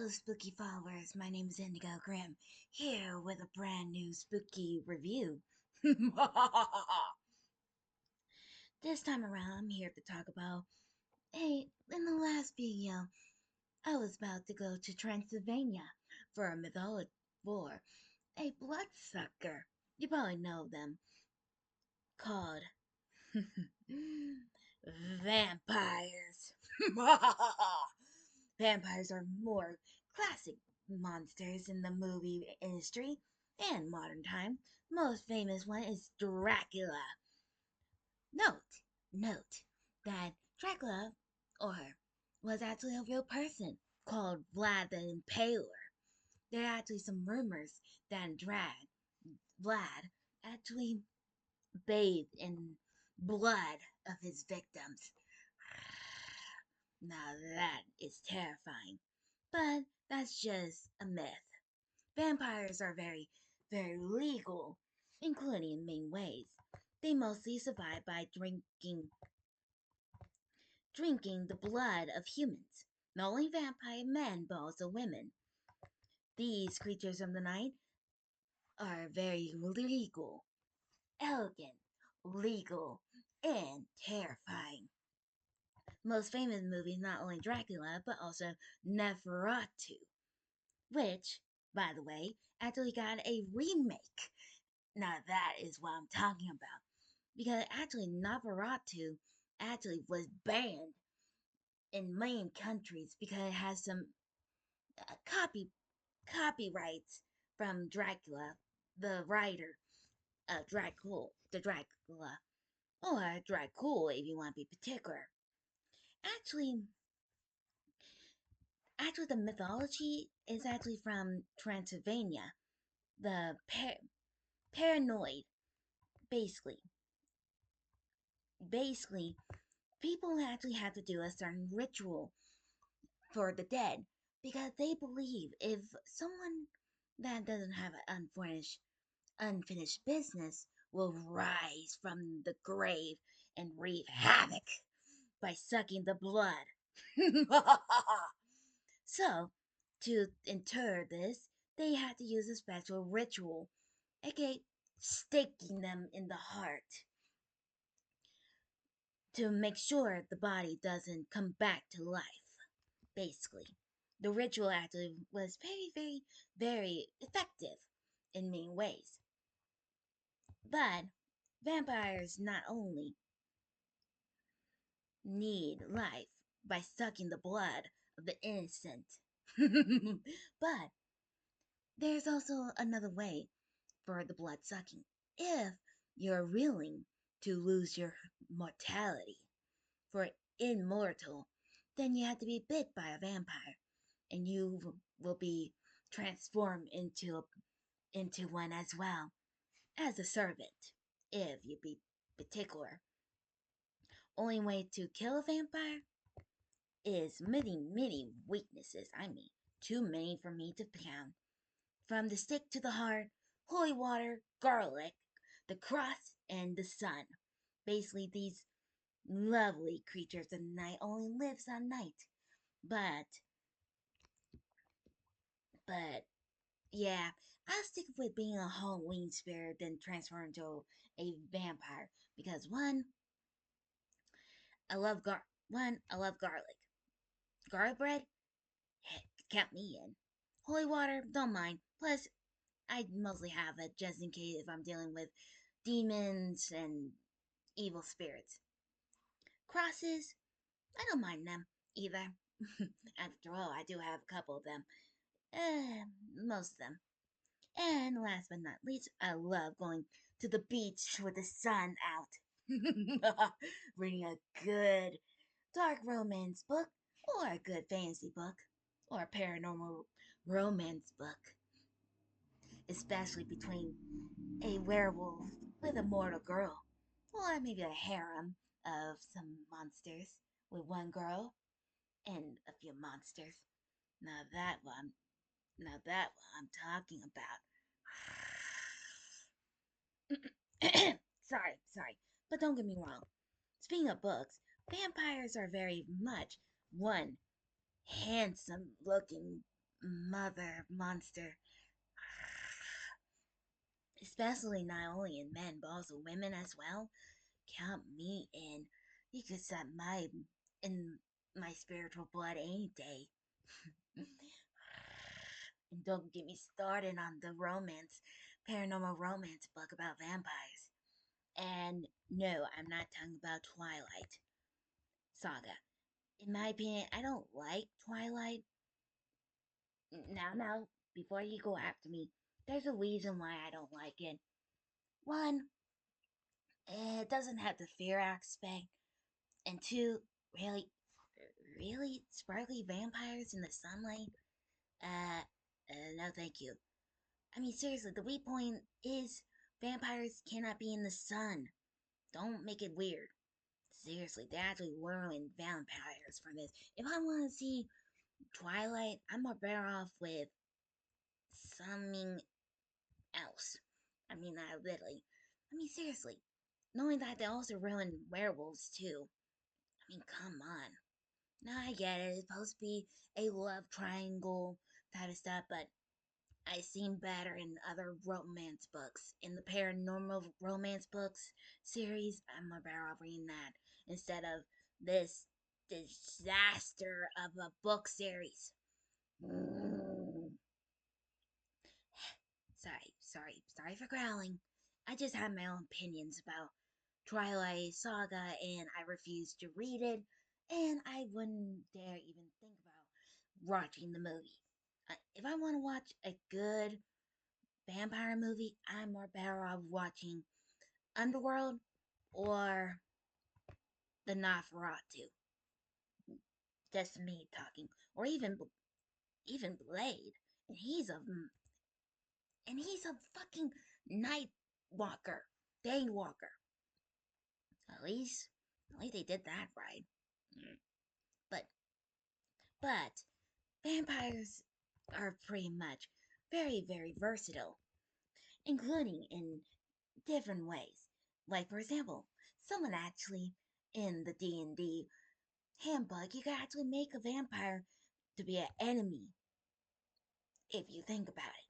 Hello, spooky followers. My name is Indigo Grimm, here with a brand new spooky review. This time around, I'm here to talk about. Hey, in the last video, I was about to go to Transylvania for a mythology for a bloodsucker. You probably know them, called vampires. Vampires are more classic monsters in the movie industry and modern time. The most famous one is Dracula. Note that Dracula or was actually a real person called Vlad the Impaler. There are actually some rumors that Vlad actually bathed in blood of his victims. Now that is terrifying. But that's just a myth. Vampires are very legal, including in many ways. They mostly survive by drinking the blood of humans. Not only vampire men, but also women. These creatures of the night are very legal, elegant, legal, and terrifying. Most famous movie not only Dracula, but also Neferatu, which, by the way, actually got a remake. Now that is what I'm talking about. Because actually Neferatu actually was banned in many countries because it has some copyrights from Dracula, the writer, Dracula, or Dracula if you want to be particular. Actually, the mythology is actually from Transylvania. The paranoid, basically. Basically, people actually have to do a certain ritual for the dead because they believe if someone that doesn't have an unfinished business will rise from the grave and wreak havoc by sucking the blood. So, to inter this, they had to use a special ritual, aka staking them in the heart, to make sure the body doesn't come back to life, basically. The ritual actually was very effective in many ways. But vampires not only need life by sucking the blood of the innocent, but there's also another way for the blood sucking. If you're willing to lose your mortality for immortal, then you have to be bit by a vampire, and you will be transformed into one as well as a servant, if you be particular. Only way to kill a vampire is many weaknesses. I mean, too many for me to count. From the stick to the heart, holy water, garlic, the cross, and the sun. Basically, these lovely creatures of the night only lives at night. But, yeah, I'll stick with being a Halloween spirit than transfer into a vampire because I love garlic. Garlic bread, heck, count me in. Holy water, don't mind. Plus, I mostly have it just in case if I'm dealing with demons and evil spirits. Crosses, I don't mind them either. After all, I do have a couple of them. Most of them. And last but not least, I love going to the beach with the sun out. Reading a good dark romance book, or a good fantasy book, or a paranormal romance book. Especially between a werewolf with a mortal girl, or maybe a harem of some monsters with one girl and a few monsters. Now that one, now that what I'm talking about. Sorry, but don't get me wrong. Speaking of books, vampires are very much one handsome looking mother monster, especially not only in men but also women as well. Count me in. You could set my in my spiritual blood any day. And don't get me started on the paranormal romance book about vampires. And no, I'm not talking about Twilight Saga. In my opinion, I don't like Twilight. Now, before you go after me, there's a reason why I don't like it. One, it doesn't have the fear aspect. And two, really, really sparkly vampires in the sunlight? No thank you. I mean, seriously, the weak point is vampires cannot be in the sun. Don't make it weird. Seriously, they actually ruined vampires for this. If I want to see Twilight, I'm more better off with something else. I mean, I literally. I mean, seriously. Knowing that they also ruined werewolves too. I mean, come on. Now I get it. It's supposed to be a love triangle type of stuff, but I've seen better in other romance books. In the paranormal romance books series, I'm more better off reading that instead of this disaster of a book series. Mm. Sorry for growling. I just have my own opinions about Twilight Saga and I refuse to read it and I wouldn't dare even think about watching the movie. If I want to watch a good vampire movie, I'm more better off watching Underworld or the Nosferatu. Just me talking, or even Blade, and he's a fucking night walker, day walker. At least, at least they did that right. Mm. But but vampires are pretty much very versatile, including in different ways. Like for example, someone actually in the D&D handbook, you can actually make a vampire to be an enemy if you think about it.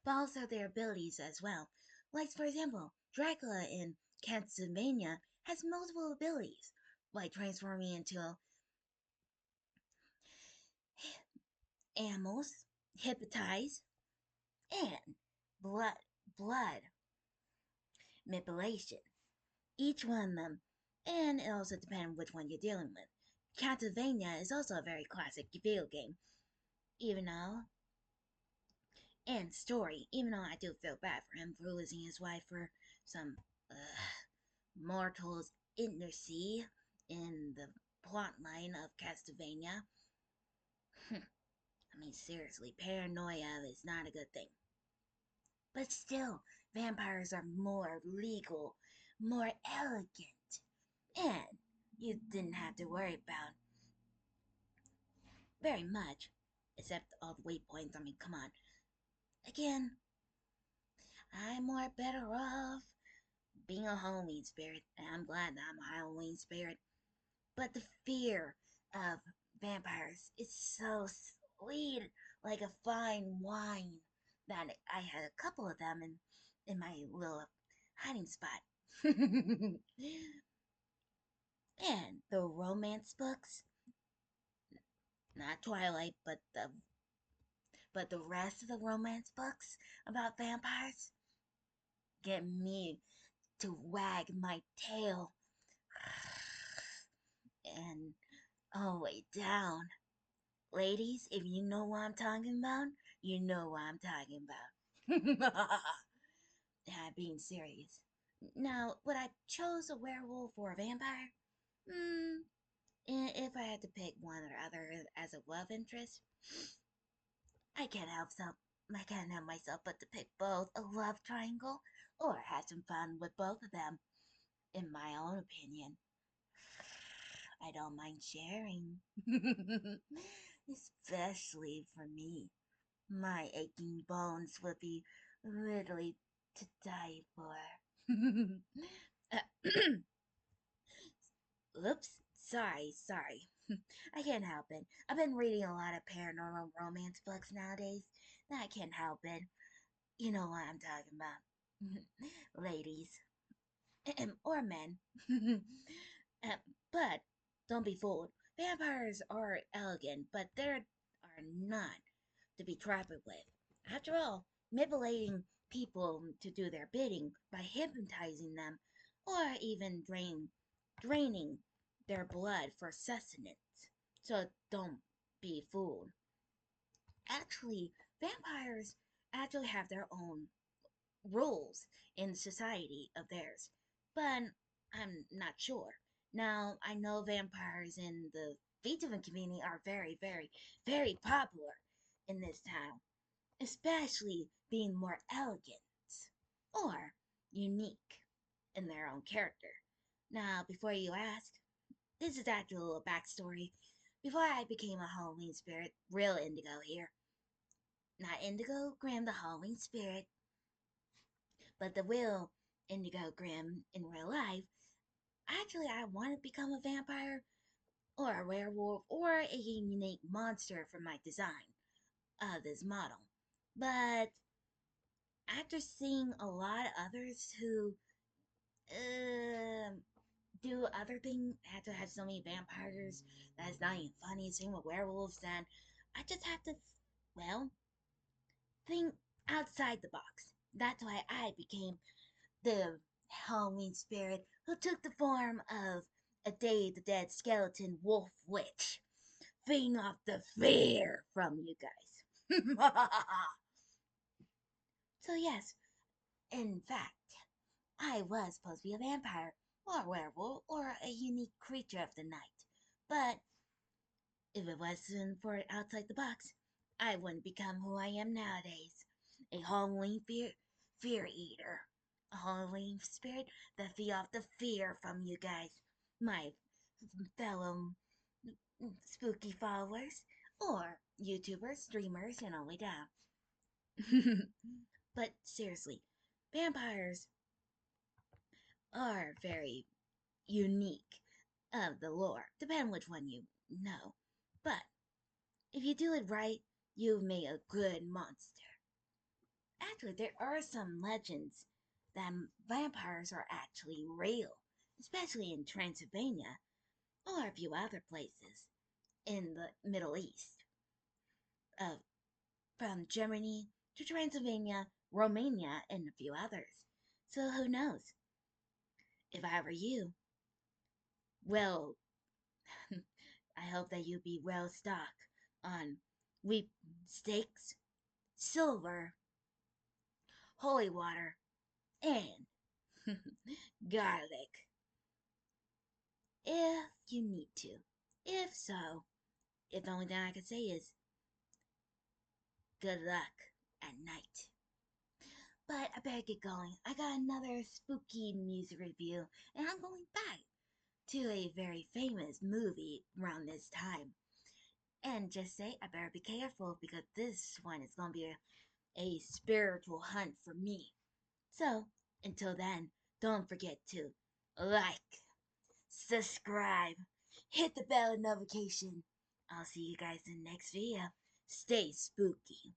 But also their abilities as well. Like for example, Dracula in Castlevania has multiple abilities, like transforming into animals, hypnotize, and blood manipulation. Each one of them, and it also depends on which one you're dealing with. Castlevania is also a very classic video game, even though and story, even though I do feel bad for him for losing his wife for some mortals intimacy in the plot line of Castlevania. I mean, seriously, paranoia is not a good thing. But still, vampires are more legal, more elegant, and you didn't have to worry about very much, except all the waypoints. I mean, come on. Again, I'm more better off being a Halloween spirit, and I'm glad that I'm a Halloween spirit. But the fear of vampires is so sweet, like a fine wine, that I had a couple of them in my little hiding spot. And the romance books, not Twilight, but the rest of the romance books about vampires get me to wag my tail and all the way down. Ladies, if you know what I'm talking about, you know what I'm talking about. I'm being serious. Now, would I chose a werewolf or a vampire? Hmm. If I had to pick one or other as a love interest, I can't help myself but to pick both a love triangle or have some fun with both of them. In my own opinion, I don't mind sharing. Especially for me. My aching bones would be literally to die for. Uh, Oops, sorry. I can't help it. I've been reading a lot of paranormal romance books nowadays. I can't help it. You know what I'm talking about. Ladies. Or men. But don't be fooled. Vampires are elegant, but they are not to be trifled with. After all, manipulating people to do their bidding by hypnotizing them or even draining their blood for sustenance. So don't be fooled. Actually, vampires actually have their own rules in society of theirs, but I'm not sure. Now, I know vampires in the Beethoven community are very, very, very popular in this town, especially being more elegant or unique in their own character. Now, before you ask, this is actually a little backstory. Before I became a Halloween spirit, real indigo here. Not Indigo Graham, the Halloween spirit, but the real Indigo Grimm in real life. Actually, I want to become a vampire or a werewolf or a unique monster for my design of this model. But after seeing a lot of others who um do other things, have to have so many vampires that is not even funny, same with werewolves, then I just have to, well, think outside the box. That's why I became the Halloween spirit who took the form of a Day of the Dead skeleton wolf witch, feeding off the fear from you guys. So, yes, in fact, I was supposed to be a vampire, or a werewolf, or a unique creature of the night. But if it wasn't for outside the box, I wouldn't become who I am nowadays. A Halloween fear eater. A Halloween spirit that feed off the fear from you guys, my fellow spooky followers, or YouTubers, streamers, and all the way down. But seriously, vampires are very unique of the lore, depending which one you know. But if you do it right, you've made a good monster. Actually, there are some legends that vampires are actually real, especially in Transylvania or a few other places in the Middle East. Uh, from Germany to Transylvania, Romania, and a few others. So who knows? If I were you, well, I hope that you be well stocked on wheat steaks, silver, holy water, and garlic. If you need to. If so, if the only thing I can say is good luck at night. But I better get going. I got another spooky music review, and I'm going back to a very famous movie around this time. And just say I better be careful because this one is going to be a spiritual hunt for me. So, until then, don't forget to like, subscribe, hit the bell notification. I'll see you guys in the next video. Stay spooky.